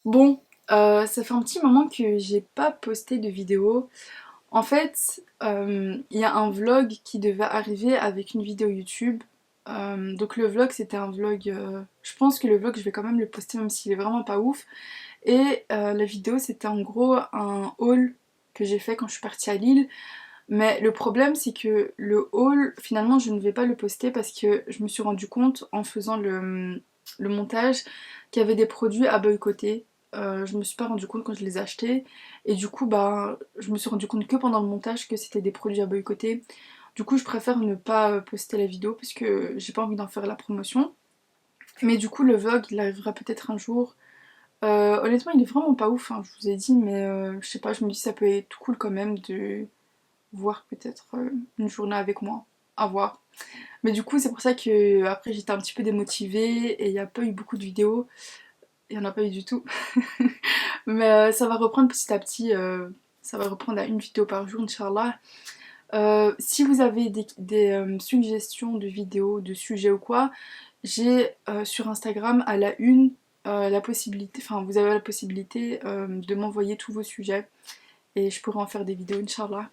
Bon, ça fait un petit moment que j'ai pas posté de vidéo. En fait, il y a un vlog qui devait arriver avec une vidéo YouTube. Donc le vlog c'était un vlog, je pense que le vlog je vais quand même le poster même s'il est vraiment pas ouf. Et la vidéo c'était en gros un haul que j'ai fait quand je suis partie à Lille. Mais le problème c'est que le haul finalement je ne vais pas le poster parce que je me suis rendu compte en faisant le montage qu'il y avait des produits à boycotter. Je me suis pas rendu compte quand je les ai achetés et du coup bah je me suis rendu compte que pendant le montage que c'était des produits à boycotter. Du coup je préfère ne pas poster la vidéo parce que j'ai pas envie d'en faire la promotion. Mais du coup le vlog il arrivera peut-être un jour. Honnêtement il est vraiment pas ouf, hein, je vous ai dit, mais je sais pas, je me dis ça peut être cool quand même de voir peut-être une journée avec moi, à voir. Mais du coup c'est pour ça que après j'étais un petit peu démotivée et il n'y a pas eu beaucoup de vidéos, il n'y en a pas eu du tout. Mais ça va reprendre petit à petit, ça va reprendre à une vidéo par jour, Inch'Allah. Si vous avez des suggestions de vidéos, de sujets ou quoi, j'ai sur Instagram à la une la possibilité, enfin vous avez la possibilité de m'envoyer tous vos sujets et je pourrai en faire des vidéos, Inch'Allah.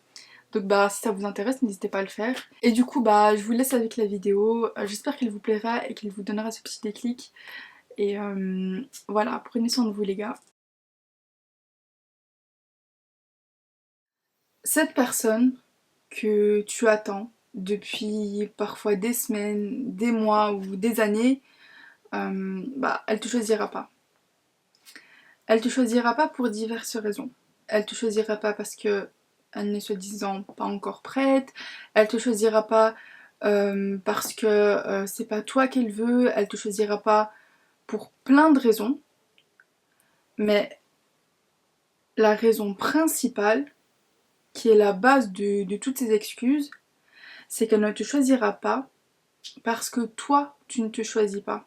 Donc bah si ça vous intéresse, n'hésitez pas à le faire. Et du coup bah je vous laisse avec la vidéo. J'espère qu'elle vous plaira et qu'elle vous donnera ce petit déclic. Et voilà, prenez soin de vous les gars. Cette personne que tu attends depuis parfois des semaines, des mois ou des années, bah elle te choisira pas. Elle te choisira pas pour diverses raisons. Elle te choisira pas parce que elle n'est soi-disant pas encore prête. Elle te choisira pas parce que c'est pas toi qu'elle veut. Elle te choisira pas pour plein de raisons. Mais la raison principale, qui est la base de toutes ces excuses, c'est qu'elle ne te choisira pas parce que toi, tu ne te choisis pas.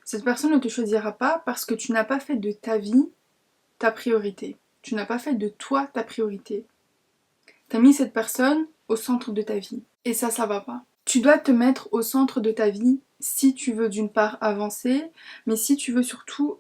Cette personne ne te choisira pas parce que tu n'as pas fait de ta vie ta priorité. Tu n'as pas fait de toi ta priorité. T'as mis cette personne au centre de ta vie. Et ça va pas. Tu dois te mettre au centre de ta vie si tu veux d'une part avancer, mais si tu veux surtout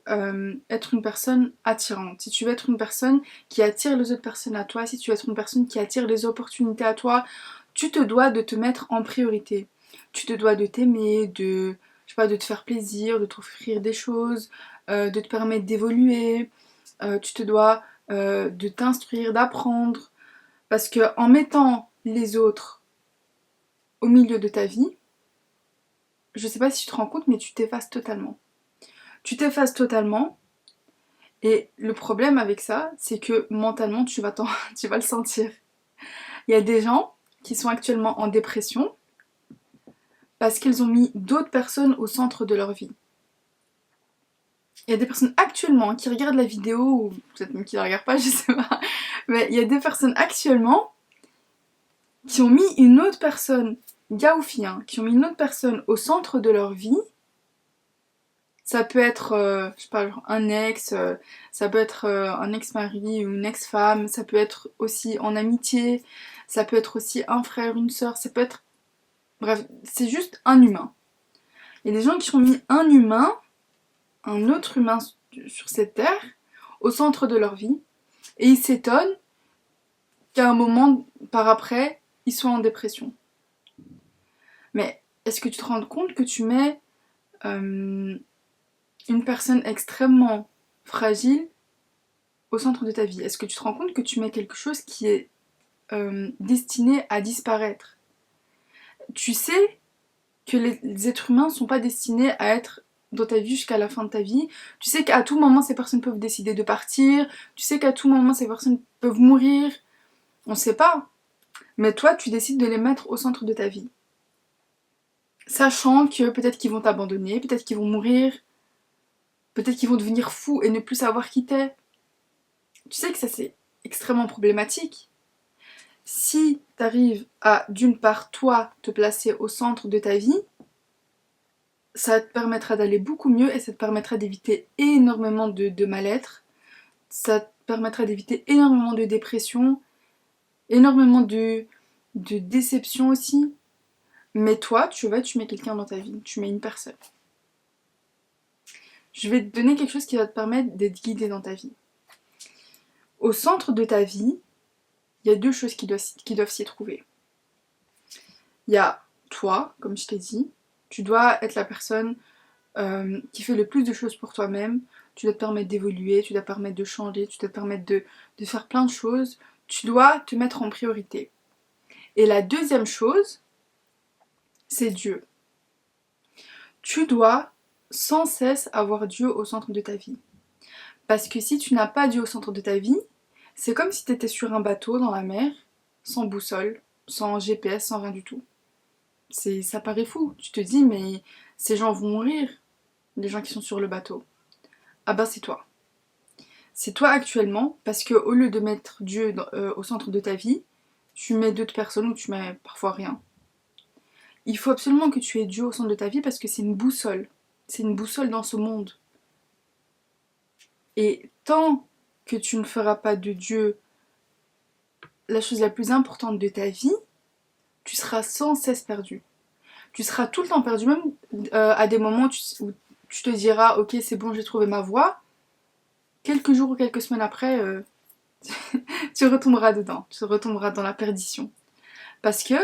être une personne attirante, si tu veux être une personne qui attire les autres personnes à toi, si tu veux être une personne qui attire les opportunités à toi, tu te dois de te mettre en priorité. Tu te dois de t'aimer, je sais pas, de te faire plaisir, de t'offrir des choses, de te permettre d'évoluer. Tu te dois de t'instruire, d'apprendre. Parce que en mettant les autres au milieu de ta vie, je sais pas si tu te rends compte, mais tu t'effaces totalement. Tu t'effaces totalement, et le problème avec ça, c'est que mentalement, tu vas le sentir. Il y a des gens qui sont actuellement en dépression parce qu'ils ont mis d'autres personnes au centre de leur vie. Il y a des personnes actuellement qui regardent la vidéo, ou peut-être même qui la regardent pas, je sais pas, mais il y a des personnes actuellement qui ont mis une autre personne, gars ou fille, hein, qui ont mis une autre personne au centre de leur vie. Ça peut être, je sais pas, genre un ex, ça peut être un ex-mari ou une ex-femme, ça peut être aussi en amitié, ça peut être aussi un frère, une sœur, ça peut être... Bref, c'est juste un humain. Il y a des gens qui ont mis un humain, un autre humain sur cette terre, au centre de leur vie, et ils s'étonnent qu'à un moment, par après, ils soient en dépression. Mais est-ce que tu te rends compte que tu mets une personne extrêmement fragile au centre de ta vie? Est-ce que tu te rends compte que tu mets quelque chose qui est destiné à disparaître? Tu sais que les êtres humains ne sont pas destinés à être dans ta vie jusqu'à la fin de ta vie. Tu sais qu'à tout moment, ces personnes peuvent décider de partir. Tu sais qu'à tout moment, ces personnes peuvent mourir. On ne sait pas. Mais toi, tu décides de les mettre au centre de ta vie. Sachant que peut-être qu'ils vont t'abandonner, peut-être qu'ils vont mourir, peut-être qu'ils vont devenir fous et ne plus savoir qui t'es. Tu sais que ça, c'est extrêmement problématique. Si tu arrives à, d'une part, toi, te placer au centre de ta vie, ça te permettra d'aller beaucoup mieux et ça te permettra d'éviter énormément de mal-être. Ça te permettra d'éviter énormément de dépression, énormément de déception aussi. Mais toi, tu mets quelqu'un dans ta vie, tu mets une personne. je vais te donner quelque chose qui va te permettre d'être guidé dans ta vie. Au centre de ta vie, il y a deux choses qui doivent s'y trouver. Il y a toi, comme je t'ai dit, tu dois être la personne qui fait le plus de choses pour toi-même. Tu dois te permettre d'évoluer, tu dois te permettre de changer, tu dois te permettre de faire plein de choses. Tu dois te mettre en priorité. Et la deuxième chose, c'est Dieu. Tu dois sans cesse avoir Dieu au centre de ta vie. Parce que si tu n'as pas Dieu au centre de ta vie, c'est comme si tu étais sur un bateau dans la mer, sans boussole, sans GPS, sans rien du tout. Ça paraît fou. Tu te dis, mais ces gens vont mourir, les gens qui sont sur le bateau. Ah ben c'est toi. C'est toi actuellement, parce que au lieu de mettre Dieu au centre de ta vie, tu mets d'autres personnes ou tu mets parfois rien. Il faut absolument que tu aies Dieu au centre de ta vie parce que c'est une boussole. C'est une boussole dans ce monde. Et tant que tu ne feras pas de Dieu la chose la plus importante de ta vie, tu seras sans cesse perdu. Tu seras tout le temps perdu, même à des moments où tu te diras ok c'est bon j'ai trouvé ma voie. Quelques jours ou quelques semaines après, tu retomberas dedans, tu retomberas dans la perdition. Parce que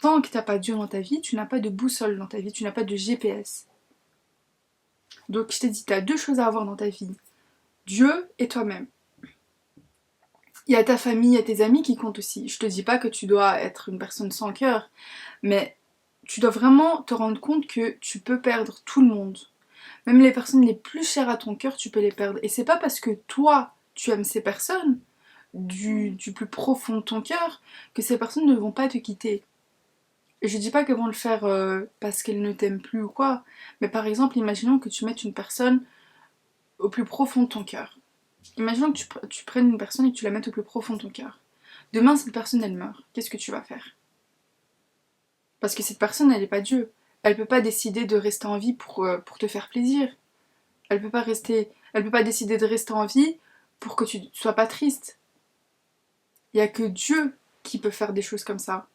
tant que tu n'as pas Dieu dans ta vie, tu n'as pas de boussole dans ta vie, tu n'as pas de GPS. Donc je t'ai dit, tu as deux choses à avoir dans ta vie. Dieu et toi-même. Il y a ta famille, il y a tes amis qui comptent aussi. Je te dis pas que tu dois être une personne sans cœur, mais tu dois vraiment te rendre compte que tu peux perdre tout le monde. Même les personnes les plus chères à ton cœur, tu peux les perdre. Et c'est pas parce que toi, tu aimes ces personnes, du plus profond de ton cœur, que ces personnes ne vont pas te quitter. Et je dis pas qu'elles vont le faire parce qu'elles ne t'aiment plus ou quoi, mais par exemple, imaginons que tu mettes une personne au plus profond de ton cœur. Imaginons que tu prennes une personne et que tu la mettes au plus profond de ton cœur. Demain, cette personne, elle meurt. Qu'est-ce que tu vas faire? Parce que cette personne, elle n'est pas Dieu. Elle peut pas décider de rester en vie pour te faire plaisir. Elle peut pas décider de rester en vie pour que tu sois pas triste. Il y a que Dieu qui peut faire des choses comme ça.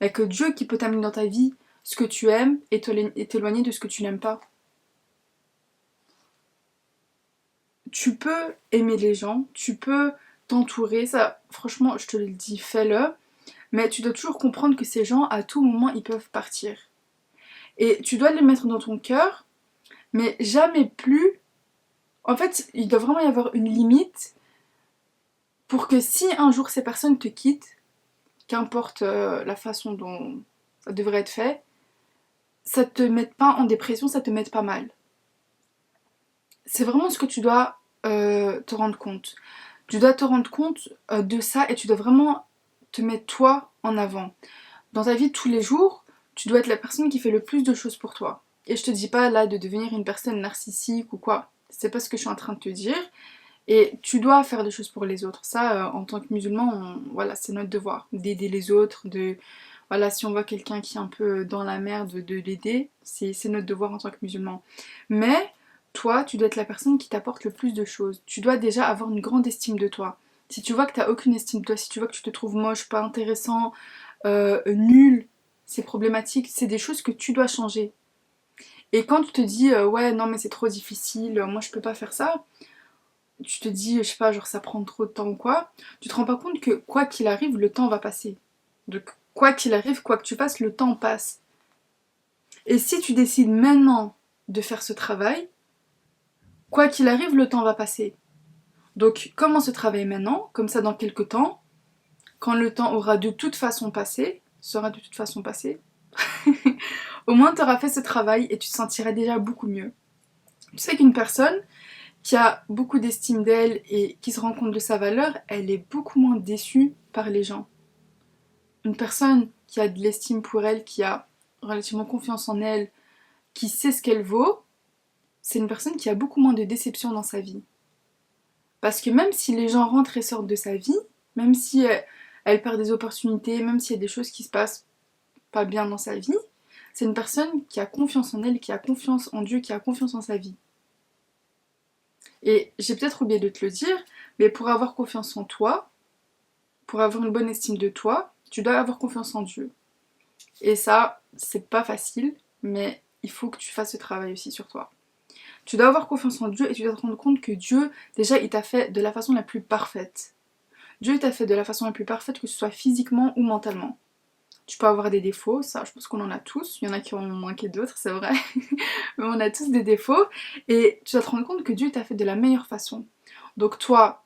Il n'y a que Dieu qui peut t'amener dans ta vie ce que tu aimes et t'éloigner de ce que tu n'aimes pas. Tu peux aimer les gens, tu peux t'entourer, ça franchement je te le dis, fais-le, mais tu dois toujours comprendre que ces gens à tout moment ils peuvent partir. Et tu dois les mettre dans ton cœur, mais jamais plus. En fait, il doit vraiment y avoir une limite pour que si un jour ces personnes te quittent, qu'importe la façon dont ça devrait être fait, ça te mette pas en dépression, ça te mette pas mal. C'est vraiment ce que tu dois te rendre compte. Tu dois te rendre compte de ça et tu dois vraiment te mettre toi en avant. Dans ta vie de tous les jours, tu dois être la personne qui fait le plus de choses pour toi. Et je te dis pas là de devenir une personne narcissique ou quoi. C'est pas ce que je suis en train de te dire. Et tu dois faire des choses pour les autres. Ça, en tant que musulman, voilà, c'est notre devoir. D'aider les autres, voilà, si on voit quelqu'un qui est un peu dans la merde, de l'aider. C'est notre devoir en tant que musulman. Mais toi, tu dois être la personne qui t'apporte le plus de choses. Tu dois déjà avoir une grande estime de toi. Si tu vois que tu n'as aucune estime de toi, si tu vois que tu te trouves moche, pas intéressant, nul, c'est problématique, c'est des choses que tu dois changer. Et quand tu te dis ouais non mais c'est trop difficile, moi je peux pas faire ça, tu te dis je sais pas genre ça prend trop de temps ou quoi, tu te rends pas compte que quoi qu'il arrive le temps va passer. Donc quoi qu'il arrive, quoi que tu fasses, le temps passe. Et si tu décides maintenant de faire ce travail, quoi qu'il arrive le temps va passer. Donc commence ce travail maintenant, comme ça dans quelques temps, quand le temps aura de toute façon passé, sera de toute façon passé, au moins tu auras fait ce travail et tu te sentiras déjà beaucoup mieux. Tu sais qu'une personne qui a beaucoup d'estime d'elle et qui se rend compte de sa valeur, elle est beaucoup moins déçue par les gens. Une personne qui a de l'estime pour elle, qui a relativement confiance en elle, qui sait ce qu'elle vaut, c'est une personne qui a beaucoup moins de déception dans sa vie. Parce que même si les gens rentrent et sortent de sa vie, même si elle perd des opportunités, même s'il y a des choses qui se passent pas bien dans sa vie, c'est une personne qui a confiance en elle, qui a confiance en Dieu, qui a confiance en sa vie. Et j'ai peut-être oublié de te le dire, mais pour avoir confiance en toi, pour avoir une bonne estime de toi, tu dois avoir confiance en Dieu. Et ça, c'est pas facile, mais il faut que tu fasses ce travail aussi sur toi. Tu dois avoir confiance en Dieu et tu dois te rendre compte que Dieu, déjà, il t'a fait de la façon la plus parfaite. Dieu t'a fait de la façon la plus parfaite, que ce soit physiquement ou mentalement. Tu peux avoir des défauts, ça je pense qu'on en a tous. Il y en a qui en ont moins que d'autres, c'est vrai. Mais on a tous des défauts. Et tu dois te rendre compte que Dieu t'a fait de la meilleure façon. Donc toi,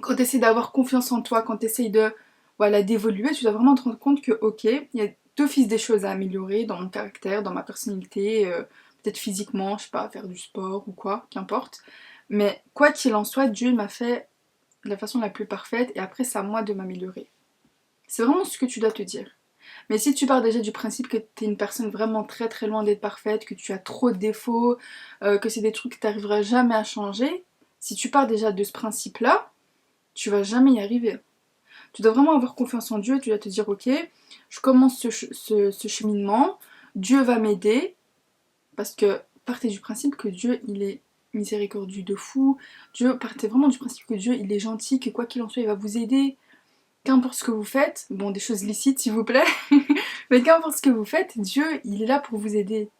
quand tu essaies d'avoir confiance en toi, quand tu essaies de, voilà, d'évoluer, tu dois vraiment te rendre compte que, ok, il y a d'office des choses à améliorer dans mon caractère, dans ma personnalité, peut-être physiquement, je sais pas, faire du sport ou quoi, qu'importe. Mais quoi qu'il en soit, Dieu m'a fait de la façon la plus parfaite et après c'est à moi de m'améliorer. C'est vraiment ce que tu dois te dire. Mais si tu pars déjà du principe que tu es une personne vraiment très très loin d'être parfaite, que tu as trop de défauts, que c'est des trucs que tu n'arriveras jamais à changer, si tu pars déjà de ce principe-là, tu vas jamais y arriver. Tu dois vraiment avoir confiance en Dieu, tu dois te dire ok, je commence ce cheminement, Dieu va m'aider, parce que partez du principe que Dieu il est miséricordieux de fou, partez vraiment du principe que Dieu il est gentil, que quoi qu'il en soit il va vous aider, qu'importe ce que vous faites, bon des choses licites s'il vous plaît, mais qu'importe ce que vous faites, Dieu il est là pour vous aider.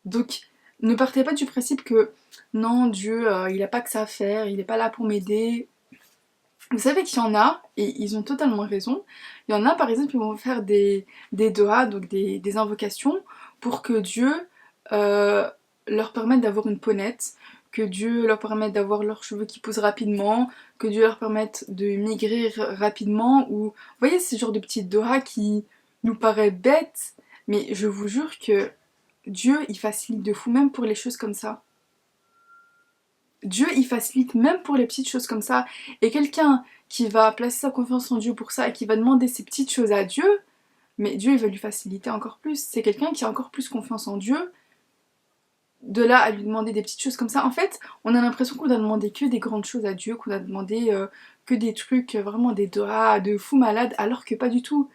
Donc ne partez pas du principe que non Dieu il a pas que ça à faire, il est pas là pour m'aider. Vous savez qu'il y en a, et ils ont totalement raison, il y en a par exemple qui vont faire des dohas, donc des invocations, pour que Dieu euh, leur permette d'avoir une peau nette, que Dieu leur permette d'avoir leurs cheveux qui poussent rapidement, que Dieu leur permette de maigrir rapidement, ou vous voyez ce genre de petites dohas qui nous paraît bêtes, mais je vous jure que Dieu il facilite de fou même pour les choses comme ça. Dieu, il facilite même pour les petites choses comme ça. Et quelqu'un qui va placer sa confiance en Dieu pour ça et qui va demander ces petites choses à Dieu, mais Dieu, il va lui faciliter encore plus. C'est quelqu'un qui a encore plus confiance en Dieu. De là à lui demander des petites choses comme ça. En fait, on a l'impression qu'on a demandé que des grandes choses à Dieu, qu'on a demandé que des trucs, vraiment des doigts de fou malade, alors que pas du tout.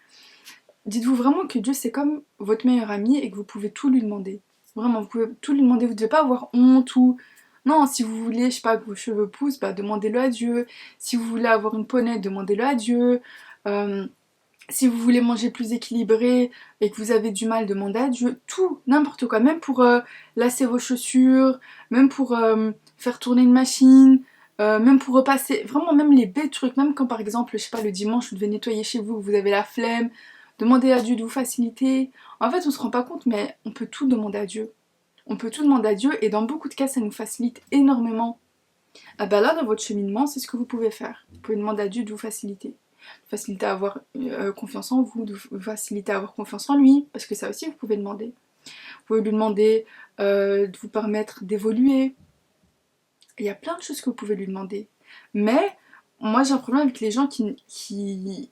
Dites-vous vraiment que Dieu, c'est comme votre meilleur ami et que vous pouvez tout lui demander. Vraiment, vous pouvez tout lui demander, vous ne devez pas avoir honte ou... Non, si vous voulez, je sais pas, que vos cheveux poussent, bah demandez-le à Dieu. Si vous voulez avoir une peau nette, demandez-le à Dieu. Euh, si vous voulez manger plus équilibré et que vous avez du mal, demandez à Dieu. Tout, n'importe quoi. Même pour lasser vos chaussures, même pour faire tourner une machine, même pour repasser. Vraiment, même les bêtes trucs. Même quand par exemple, je sais pas, le dimanche, vous devez nettoyer chez vous, vous avez la flemme. Demandez à Dieu de vous faciliter. En fait, on se rend pas compte, mais on peut tout demander à Dieu. On peut tout demander à Dieu et dans beaucoup de cas, ça nous facilite énormément. Ah bah là, dans votre cheminement, c'est ce que vous pouvez faire. Vous pouvez demander à Dieu de vous faciliter. De faciliter à avoir confiance en vous, de vous faciliter à avoir confiance en lui, parce que ça aussi, vous pouvez demander. Vous pouvez lui demander de vous permettre d'évoluer. Il y a plein de choses que vous pouvez lui demander. Mais moi, j'ai un problème avec les gens qui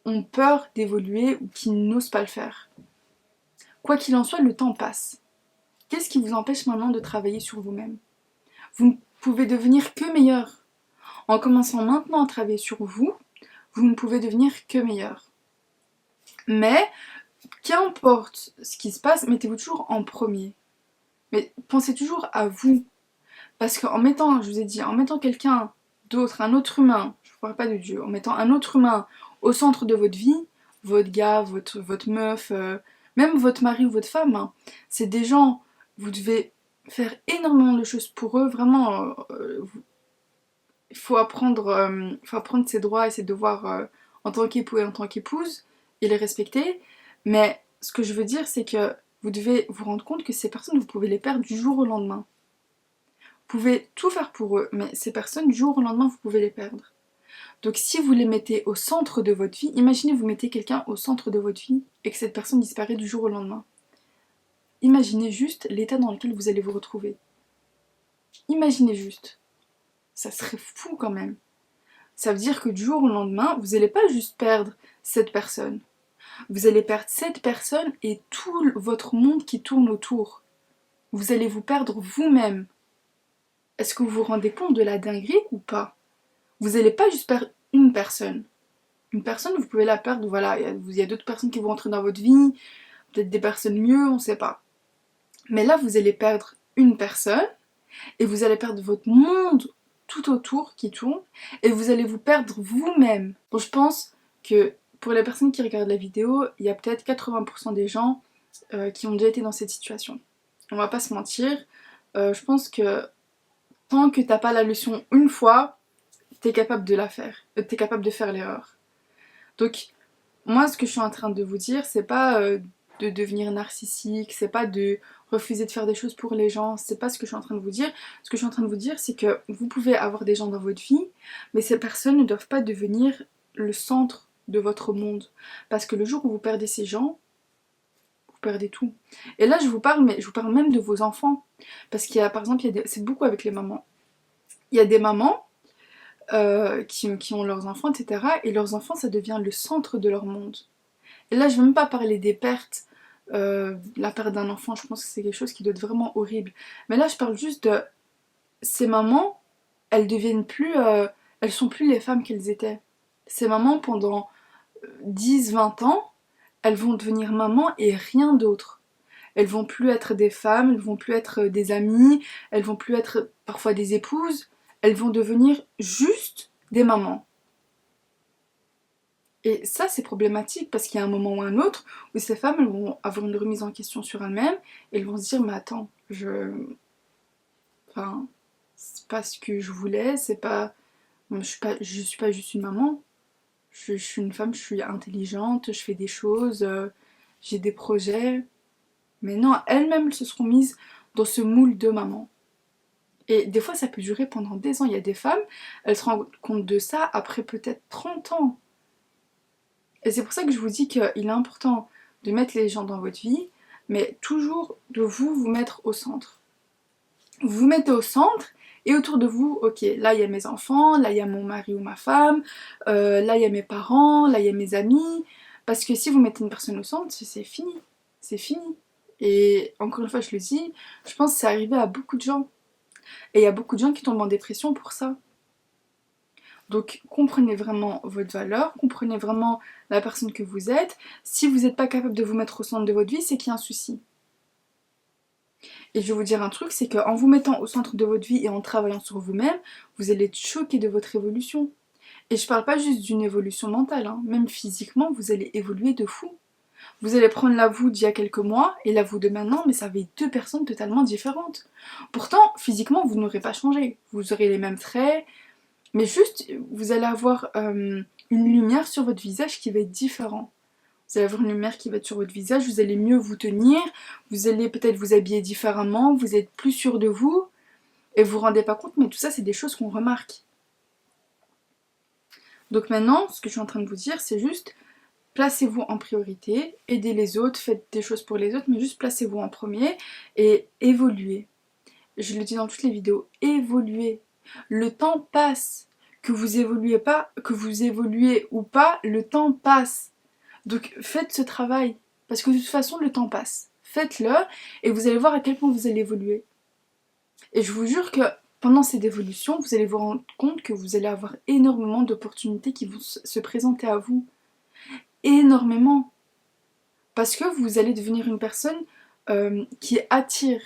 ont peur d'évoluer ou qui n'osent pas le faire. Quoi qu'il en soit, le temps passe. Qu'est-ce qui vous empêche maintenant de travailler sur vous-même? Vous ne pouvez devenir que meilleur. En commençant maintenant à travailler sur vous, vous ne pouvez devenir que meilleur. Mais, qu'importe ce qui se passe, mettez-vous toujours en premier. Mais pensez toujours à vous. Parce qu'en mettant, je vous ai dit, en mettant quelqu'un d'autre, un autre humain, je ne parle pas de Dieu, en mettant un autre humain au centre de votre vie, votre gars, votre meuf, même votre mari ou votre femme, hein, c'est des gens, vous devez faire énormément de choses pour eux, vraiment, faut apprendre ses droits et ses devoirs en tant qu'époux et en tant qu'épouse, et les respecter, mais ce que je veux dire, c'est que vous devez vous rendre compte que ces personnes, vous pouvez les perdre du jour au lendemain. Vous pouvez tout faire pour eux, mais ces personnes, du jour au lendemain, vous pouvez les perdre. Donc si vous les mettez au centre de votre vie, imaginez vous mettez quelqu'un au centre de votre vie et que cette personne disparaît du jour au lendemain. Imaginez juste l'état dans lequel vous allez vous retrouver. Imaginez juste. Ça serait fou quand même. Ça veut dire que du jour au lendemain, vous n'allez pas juste perdre cette personne. Vous allez perdre cette personne et tout votre monde qui tourne autour. Vous allez vous perdre vous-même. Est-ce que vous vous rendez compte de la dinguerie ou pas? Vous n'allez pas juste perdre une personne. Une personne, vous pouvez la perdre, voilà, il y a d'autres personnes qui vont entrer dans votre vie, peut-être des personnes mieux, on ne sait pas. Mais là, vous allez perdre une personne, et vous allez perdre votre monde tout autour qui tourne, et vous allez vous perdre vous-même. Donc je pense que pour les personnes qui regardent la vidéo, il y a peut-être 80% des gens qui ont déjà été dans cette situation. On va pas se mentir, je pense que tant que t'as pas la leçon une fois, t'es capable de la faire, t'es capable de faire l'erreur. Donc moi ce que je suis en train de vous dire, c'est pas de devenir narcissique, c'est pas de refuser de faire des choses pour les gens, c'est pas ce que je suis en train de vous dire. Ce que je suis en train de vous dire, c'est que vous pouvez avoir des gens dans votre vie, mais ces personnes ne doivent pas devenir le centre de votre monde. Parce que le jour où vous perdez ces gens, vous perdez tout. Et là je vous parle, mais je vous parle même de vos enfants. Parce qu'il y a, par exemple, c'est beaucoup avec les mamans. Il y a des mamans qui ont leurs enfants, etc. Et leurs enfants, ça devient le centre de leur monde. Et là, je ne vais même pas parler des pertes. La perte d'un enfant, je pense que c'est quelque chose qui doit être vraiment horrible. Mais là, je parle juste de ces mamans, elles deviennent plus... elles sont plus les femmes qu'elles étaient. Ces mamans, pendant 10, 20 ans, elles vont devenir mamans et rien d'autre. Elles vont plus être des femmes, elles vont plus être des amies, elles vont plus être parfois des épouses, elles vont devenir juste des mamans. Et ça, c'est problématique parce qu'il y a un moment ou un autre où ces femmes elles vont avoir une remise en question sur elles-mêmes et elles vont se dire mais attends, enfin, c'est pas ce que je voulais, c'est pas, je suis pas juste une maman. Je suis une femme, je suis intelligente, je fais des choses, j'ai des projets. Mais non, elles-mêmes se seront mises dans ce moule de maman. Et des fois, ça peut durer pendant des ans. Il y a des femmes, elles se rendent compte de ça après peut-être 30 ans. Et c'est pour ça que je vous dis qu'il est important de mettre les gens dans votre vie, mais toujours de vous mettre au centre. Vous vous mettez au centre et autour de vous, ok, là il y a mes enfants, là il y a mon mari ou ma femme, là il y a mes parents, là il y a mes amis. Parce que si vous mettez une personne au centre, c'est fini. C'est fini. Et encore une fois, je le dis, je pense que c'est arrivé à beaucoup de gens. Et il y a beaucoup de gens qui tombent en dépression pour ça. Donc comprenez vraiment votre valeur, comprenez vraiment la personne que vous êtes. Si vous n'êtes pas capable de vous mettre au centre de votre vie, c'est qu'il y a un souci. Et je vais vous dire un truc, c'est qu'en vous mettant au centre de votre vie et en travaillant sur vous-même, vous allez être choqué de votre évolution. Et je parle pas juste d'une évolution mentale, hein. Même physiquement, vous allez évoluer de fou. Vous allez prendre la vous d'il y a quelques mois et la vous de maintenant, mais ça va être deux personnes totalement différentes. Pourtant, physiquement, vous n'aurez pas changé. Vous aurez les mêmes traits, mais juste, vous allez avoir une lumière sur votre visage qui va être différente. Vous allez avoir une lumière qui va être sur votre visage, vous allez mieux vous tenir, vous allez peut-être vous habiller différemment, vous êtes plus sûr de vous, et vous vous rendez pas compte, mais tout ça, c'est des choses qu'on remarque. Donc maintenant, ce que je suis en train de vous dire, c'est juste, placez-vous en priorité, aidez les autres, faites des choses pour les autres, mais juste placez-vous en premier, et évoluez. Je le dis dans toutes les vidéos, évoluez. Le temps passe. Que vous évoluez pas, que vous évoluez ou pas, le temps passe. Donc faites ce travail. Parce que de toute façon, le temps passe. Faites-le et vous allez voir à quel point vous allez évoluer. Et je vous jure que pendant cette évolution, vous allez vous rendre compte que vous allez avoir énormément d'opportunités qui vont se présenter à vous. Énormément. Parce que vous allez devenir une personne qui attire.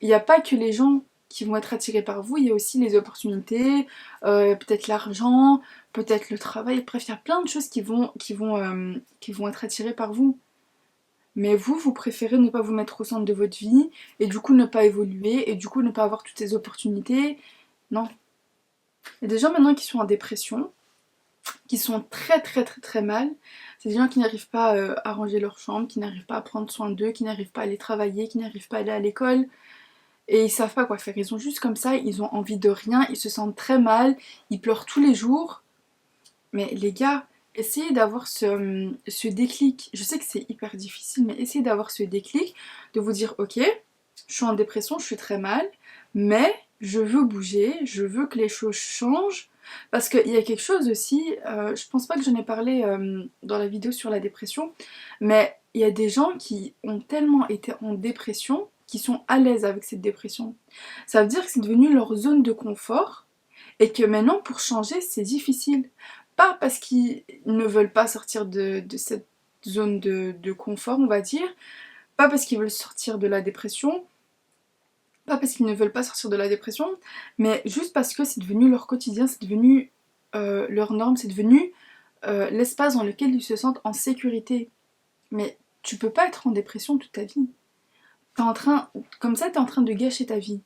Il n'y a pas que les gens qui vont être attirés par vous, il y a aussi les opportunités, peut-être l'argent, peut-être le travail, bref, il y a plein de choses qui vont être attirées par vous. Mais vous préférez ne pas vous mettre au centre de votre vie, et du coup ne pas évoluer, et du coup ne pas avoir toutes ces opportunités. Non. Il y a des gens maintenant qui sont en dépression, qui sont très très très très mal. C'est des gens qui n'arrivent pas à ranger leur chambre, qui n'arrivent pas à prendre soin d'eux, qui n'arrivent pas à aller travailler, qui n'arrivent pas à aller à l'école. Et ils savent pas quoi faire, ils ont juste comme ça, ils ont envie de rien, ils se sentent très mal, ils pleurent tous les jours. Mais les gars, essayez d'avoir ce déclic. Je sais que c'est hyper difficile, mais essayez d'avoir ce déclic, de vous dire ok, je suis en dépression, je suis très mal, mais je veux bouger, je veux que les choses changent. Parce qu'il y a quelque chose aussi, je pense pas que j'en ai parlé dans la vidéo sur la dépression, mais il y a des gens qui ont tellement été en dépression qui sont à l'aise avec cette dépression. Ça veut dire que c'est devenu leur zone de confort et que maintenant pour changer c'est difficile. Pas parce qu'ils ne veulent pas sortir de cette zone de confort, on va dire, pas parce qu'ils veulent sortir de la dépression, pas parce qu'ils ne veulent pas sortir de la dépression, mais juste parce que c'est devenu leur quotidien, c'est devenu leur norme, c'est devenu l'espace dans lequel ils se sentent en sécurité. Mais tu peux pas être en dépression toute ta vie. comme ça, t'es en train de gâcher ta vie.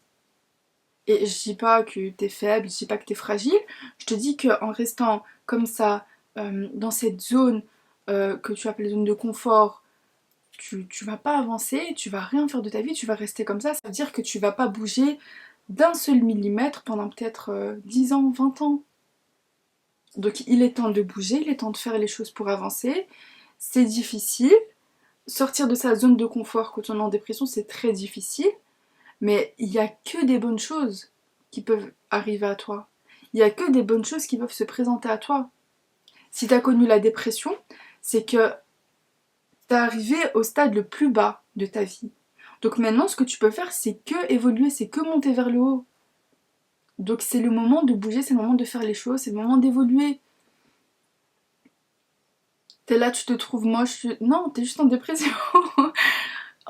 Et je dis pas que t'es faible, je dis pas que t'es fragile, je te dis qu'en restant comme ça, dans cette zone que tu appelles zone de confort, tu vas pas avancer, tu vas rien faire de ta vie, tu vas rester comme ça veut dire que tu vas pas bouger d'un seul millimètre pendant peut-être 10 ans, 20 ans. Donc il est temps de bouger, il est temps de faire les choses pour avancer. C'est difficile. Sortir de sa zone de confort quand on est en dépression, c'est très difficile. Mais il n'y a que des bonnes choses qui peuvent arriver à toi. Il n'y a que des bonnes choses qui peuvent se présenter à toi. Si tu as connu la dépression, c'est que tu es arrivé au stade le plus bas de ta vie. Donc maintenant, ce que tu peux faire, c'est que évoluer, c'est que monter vers le haut. Donc c'est le moment de bouger, c'est le moment de faire les choses, c'est le moment d'évoluer. T'es là, tu te trouves moche. Non, t'es juste en dépression.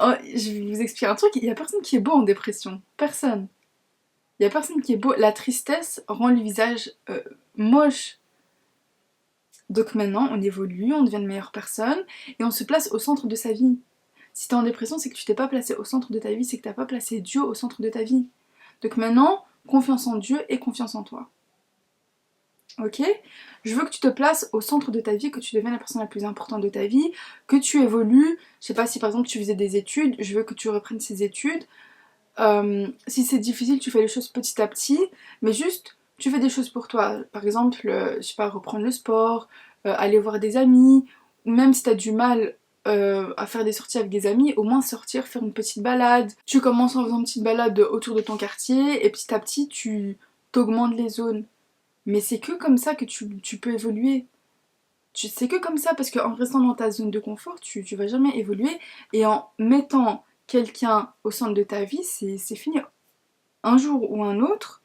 Oh, je vais vous expliquer un truc, il n'y a personne qui est beau en dépression. Personne. Il n'y a personne qui est beau. La tristesse rend le visage moche. Donc maintenant, on évolue, on devient une meilleure personne et on se place au centre de sa vie. Si t'es en dépression, c'est que tu t'es pas placé au centre de ta vie, c'est que t'as pas placé Dieu au centre de ta vie. Donc maintenant, confiance en Dieu et confiance en toi. Ok? Je veux que tu te places au centre de ta vie, que tu deviennes la personne la plus importante de ta vie, que tu évolues. Je sais pas si par exemple tu faisais des études, je veux que tu reprennes ces études. Si c'est difficile, tu fais les choses petit à petit, mais juste tu fais des choses pour toi. Par exemple, je sais pas, reprendre le sport, aller voir des amis, ou même si t'as du mal à faire des sorties avec des amis, au moins sortir, faire une petite balade. Tu commences en faisant une petite balade autour de ton quartier, et petit à petit tu t'augmentes les zones. Mais c'est que comme ça que tu peux évoluer. C'est que comme ça, parce qu'en restant dans ta zone de confort, tu vas jamais évoluer. Et en mettant quelqu'un au centre de ta vie, c'est fini. Un jour ou un autre,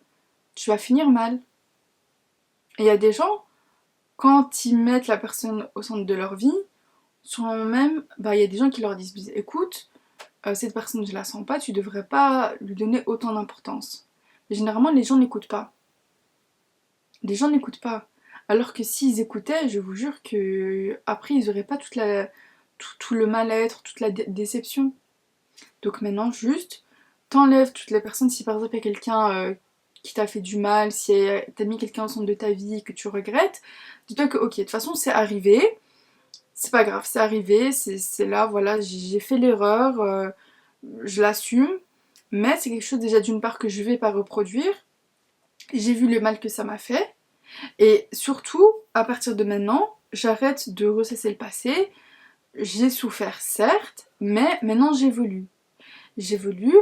tu vas finir mal. Et il y a des gens, quand ils mettent la personne au centre de leur vie, sur le moment même, bah, il y a des gens qui leur disent écoute, cette personne je la sens pas, tu devrais pas lui donner autant d'importance. Mais généralement, les gens n'écoutent pas. Les gens n'écoutent pas. Alors que s'ils écoutaient, je vous jure que après ils auraient pas tout le mal-être, toute la déception. Donc maintenant, juste, t'enlèves toutes les personnes. Si par exemple il y a quelqu'un qui t'a fait du mal, si t'as mis quelqu'un au centre de ta vie que tu regrettes, dis-toi que ok, de toute façon c'est arrivé, c'est pas grave, c'est arrivé, c'est là, voilà, j'ai fait l'erreur, je l'assume, mais c'est quelque chose déjà d'une part que je vais pas reproduire. J'ai vu le mal que ça m'a fait. Et surtout, à partir de maintenant, j'arrête de ressasser le passé. J'ai souffert, certes, mais maintenant j'évolue. J'évolue.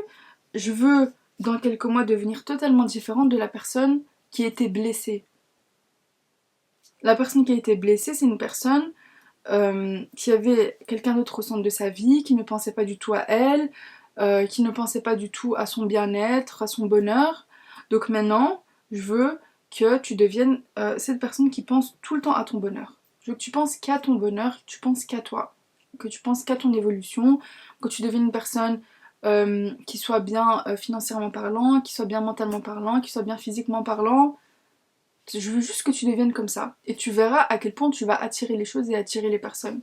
Je veux, dans quelques mois, devenir totalement différente de la personne qui était blessée. La personne qui a été blessée, c'est une personne qui avait quelqu'un d'autre au centre de sa vie, qui ne pensait pas du tout à elle, qui ne pensait pas du tout à son bien-être, à son bonheur. Donc maintenant, je veux que tu deviennes cette personne qui pense tout le temps à ton bonheur. Je veux que tu penses qu'à ton bonheur, que tu penses qu'à toi, que tu penses qu'à ton évolution, que tu deviennes une personne qui soit bien financièrement parlant, qui soit bien mentalement parlant, qui soit bien physiquement parlant. Je veux juste que tu deviennes comme ça. Et tu verras à quel point tu vas attirer les choses et attirer les personnes.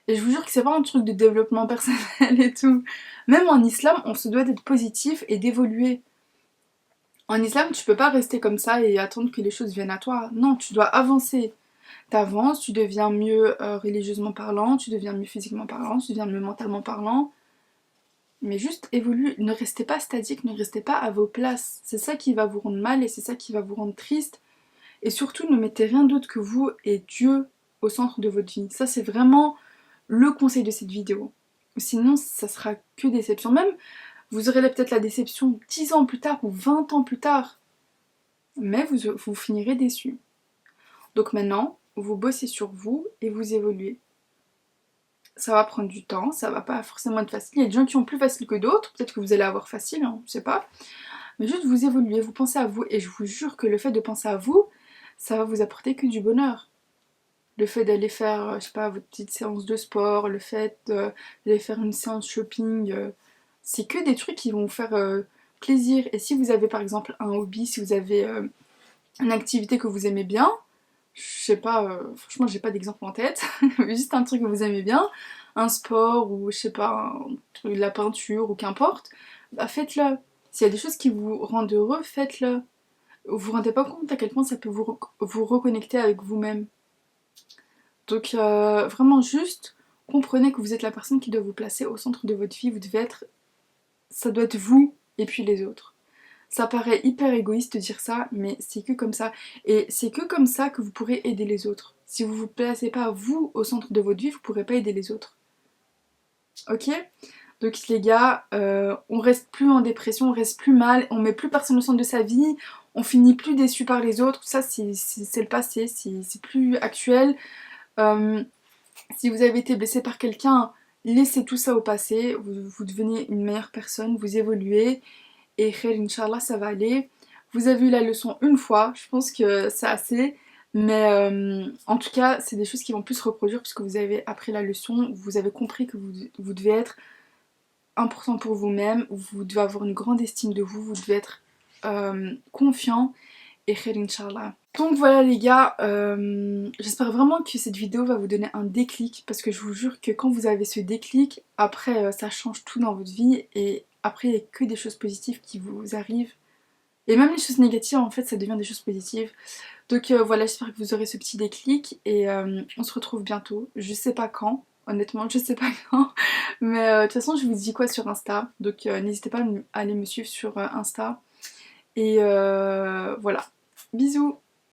Et je vous jure que c'est pas un truc de développement personnel et tout. Même en islam, on se doit d'être positif et d'évoluer. En islam, tu peux pas rester comme ça et attendre que les choses viennent à toi. Non, tu dois avancer. T'avances, tu deviens mieux religieusement parlant, tu deviens mieux physiquement parlant, tu deviens mieux mentalement parlant. Mais juste évolue, ne restez pas statique, ne restez pas à vos places. C'est ça qui va vous rendre mal et c'est ça qui va vous rendre triste. Et surtout, ne mettez rien d'autre que vous et Dieu au centre de votre vie. Ça, c'est vraiment le conseil de cette vidéo. Sinon, ça sera que déception. Même, vous aurez peut-être la déception 10 ans plus tard ou 20 ans plus tard. Mais vous finirez déçu. Donc maintenant, vous bossez sur vous et vous évoluez. Ça va prendre du temps, ça va pas forcément être facile. Il y a des gens qui ont plus facile que d'autres. Peut-être que vous allez avoir facile, hein, je sais pas. Mais juste vous évoluez, vous pensez à vous. Et je vous jure que le fait de penser à vous, ça va vous apporter que du bonheur. Le fait d'aller faire, je sais pas, votre petite séance de sport, le fait d'aller faire une séance shopping, c'est que des trucs qui vont vous faire plaisir. Et si vous avez par exemple un hobby, si vous avez une activité que vous aimez bien, je sais pas, franchement j'ai pas d'exemple en tête, mais juste un truc que vous aimez bien, un sport ou je sais pas, la peinture ou qu'importe, bah faites-le. S'il y a des choses qui vous rendent heureux, faites-le. Vous vous rendez pas compte à quel point ça peut vous reconnecter avec vous-même. Donc vraiment juste comprenez que vous êtes la personne qui doit vous placer au centre de votre vie. Vous devez être, ça doit être vous et puis les autres. Ça paraît hyper égoïste de dire ça, mais c'est que comme ça. Et c'est que comme ça que vous pourrez aider les autres. Si vous vous placez pas vous au centre de votre vie, vous pourrez pas aider les autres. Ok? Donc les gars, on reste plus en dépression, on reste plus mal, on met plus personne au centre de sa vie, on finit plus déçu par les autres. Ça c'est le passé, c'est plus actuel. Euh, Si vous avez été blessé par quelqu'un, laissez tout ça au passé, vous devenez une meilleure personne, vous évoluez, et khair, Inch'Allah, ça va aller. Vous avez eu la leçon une fois, je pense que c'est assez, mais en tout cas, c'est des choses qui vont plus se reproduire puisque vous avez appris la leçon, vous avez compris que vous devez être important pour vous-même, vous devez avoir une grande estime de vous, vous devez être confiant, et khair, Inch'Allah. Donc voilà les gars, j'espère vraiment que cette vidéo va vous donner un déclic parce que je vous jure que quand vous avez ce déclic, après ça change tout dans votre vie et après il n'y a que des choses positives qui vous arrivent. Et même les choses négatives en fait ça devient des choses positives. Donc voilà, j'espère que vous aurez ce petit déclic et on se retrouve bientôt. Je sais pas quand, honnêtement je sais pas quand. Mais de toute façon je vous dis quoi sur Insta. Donc n'hésitez pas à aller me suivre sur Insta. Et voilà. Bisous!